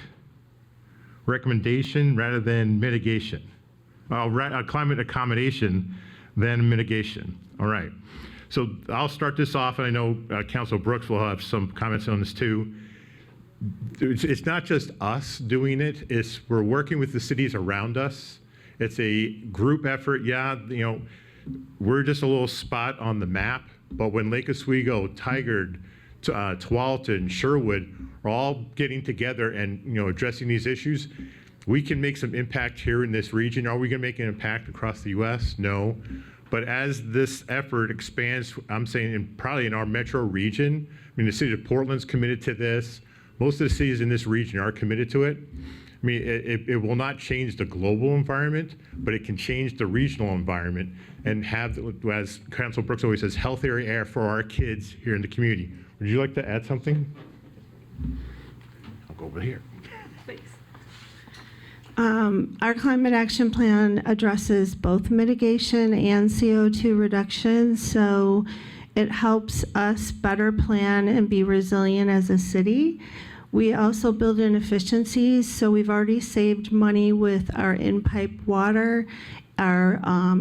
recommendation rather than mitigation? A climate accommodation than mitigation. All right. So I'll start this off, and I know Council Brooks will have some comments on this too. It's not just us doing it, we're working with the cities around us. It's a group effort. Yeah, we're just a little spot on the map, but when Lake Oswego, Tigard, Tualatin, Sherwood are all getting together and addressing these issues, we can make some impact here in this region. Are we going to make an impact across the U.S.? No. But as this effort expands, I'm saying probably in our metro region, the city of Portland's committed to this. Most of the cities in this region are committed to it. It will not change the global environment, but it can change the regional environment and have, as Council Brooks always says, healthier air for our kids here in the community. Would you like to add something? I'll go over here. Our climate action plan addresses both mitigation and CO2 reduction, so it helps us better plan and be resilient as a city. We also build in efficiencies, so we've already saved money with our in-pipe water, our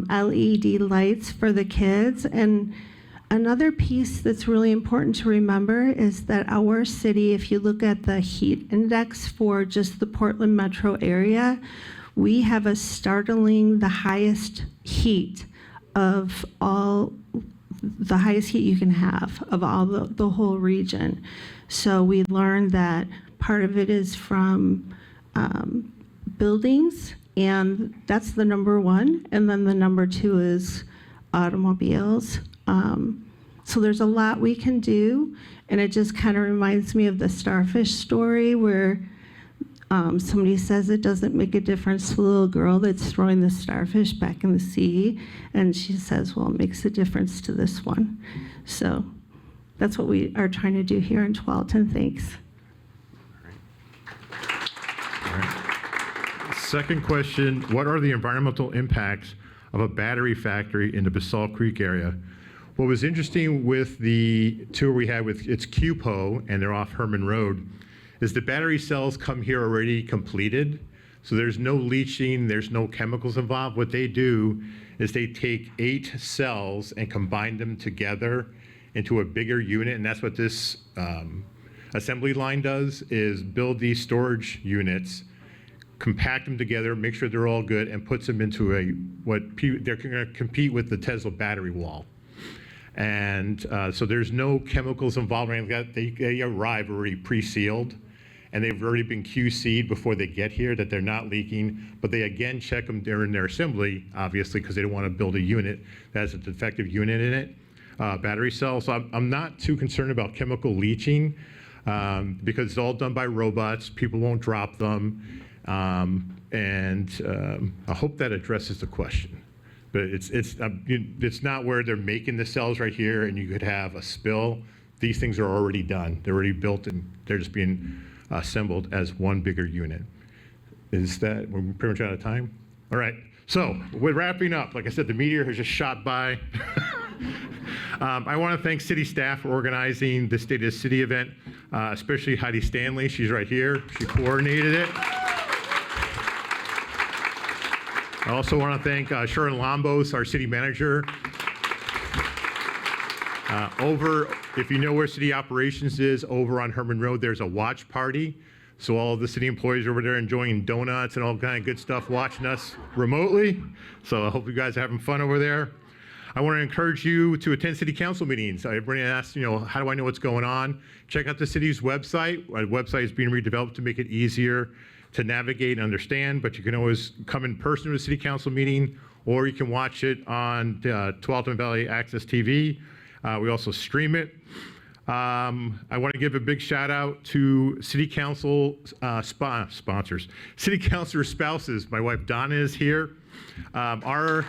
LED lights for the kids, and Another piece that's really important to remember is that our city, if you look at the heat index for just the Portland metro area, we have the highest heat of all, the highest heat you can have of all the whole region. So we learned that part of it is from buildings, and that's the number one. And then the number two is automobiles. So there's a lot we can do, and it just kind of reminds me of the starfish story where somebody says it doesn't make a difference to the little girl that's throwing the starfish back in the sea, and she says, well, it makes a difference to this one. So that's what we are trying to do here in Tualatin. Thanks. All right. Second question, what are the environmental impacts of a battery factory in the Basalt Creek area? What was interesting with the tour we had with it's QPO, and they're off Herman Road, is the battery cells come here already completed. So there's no leaching, there's no chemicals involved. What they do is they take 8 cells and combine them together into a bigger unit, and that's what this assembly line does, is build these storage units, compact them together, make sure they're all good, and puts them into they're going to compete with the Tesla battery wall. And so there's no chemicals involved or anything like that. They arrive already pre-sealed, and they've already been QC'd before they get here that they're not leaking, but they again check them during their assembly, obviously, because they don't want to build a unit that has a defective unit in it, battery cell. So I'm not too concerned about chemical leaching because it's all done by robots. People won't drop them. And I hope that addresses the question. But it's not where they're making the cells right here and you could have a spill. These things are already done. They're already built and they're just being assembled as one bigger unit. We're pretty much out of time? All right, so we're wrapping up. Like I said, the meteor has just shot by. I want to thank city staff for organizing the State of the City event, especially Heidi Stanley. She's right here. She coordinated it. I also want to thank Sharon Lombos, our city manager. If you know where city operations is, over on Herman Road, there's a watch party. So all of the city employees are over there enjoying donuts and all kind of good stuff, watching us remotely. So I hope you guys are having fun over there. I want to encourage you to attend city council meetings. Everybody asks, how do I know what's going on? Check out the city's website. Our website is being redeveloped to make it easier to navigate and understand, but you can always come in person to a city council meeting, or you can watch it on Tualatin Valley Access TV. We also stream it. I want to give a big shout out to city council sponsors, city councilor spouses. My wife Donna is here. Our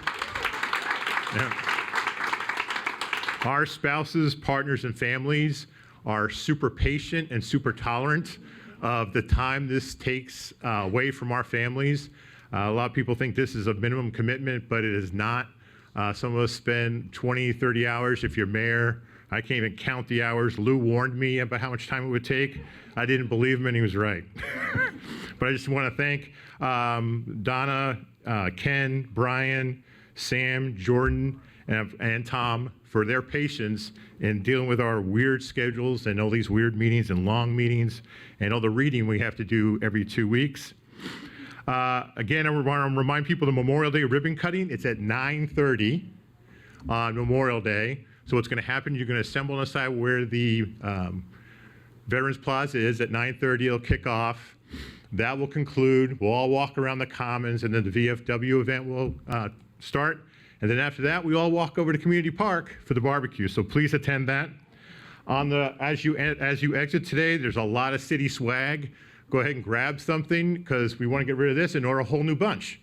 spouses, partners, and families are super patient and super tolerant of the time this takes away from our families. A lot of people think this is a minimum commitment, but it is not. Some of us spend 20, 30 hours. If you're mayor, I can't even count the hours. Lou warned me about how much time it would take. I didn't believe him, and he was right. But I just want to thank Donna, Ken, Brian, Sam, Jordan, and Tom for their patience in dealing with our weird schedules and all these weird meetings and long meetings and all the reading we have to do every 2 weeks. Again, I want to remind people the Memorial Day ribbon cutting. It's at 9:30 on Memorial Day. So what's going to happen, you're going to assemble on the side where the Veterans Plaza is at 9:30. It'll kick off. That will conclude. We'll all walk around the Commons, and then the VFW event will start. And then after that, we all walk over to Community Park for the barbecue. So please attend that. As you exit today, there's a lot of city swag. Go ahead and grab something because we want to get rid of this and order a whole new bunch.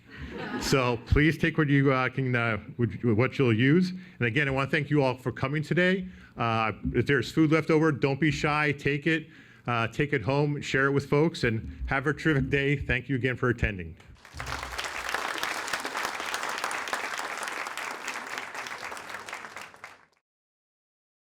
So please take what you what you'll use. And again, I want to thank you all for coming today. If there's food left over, don't be shy. Take it home, share it with folks, and have a terrific day. Thank you again for attending.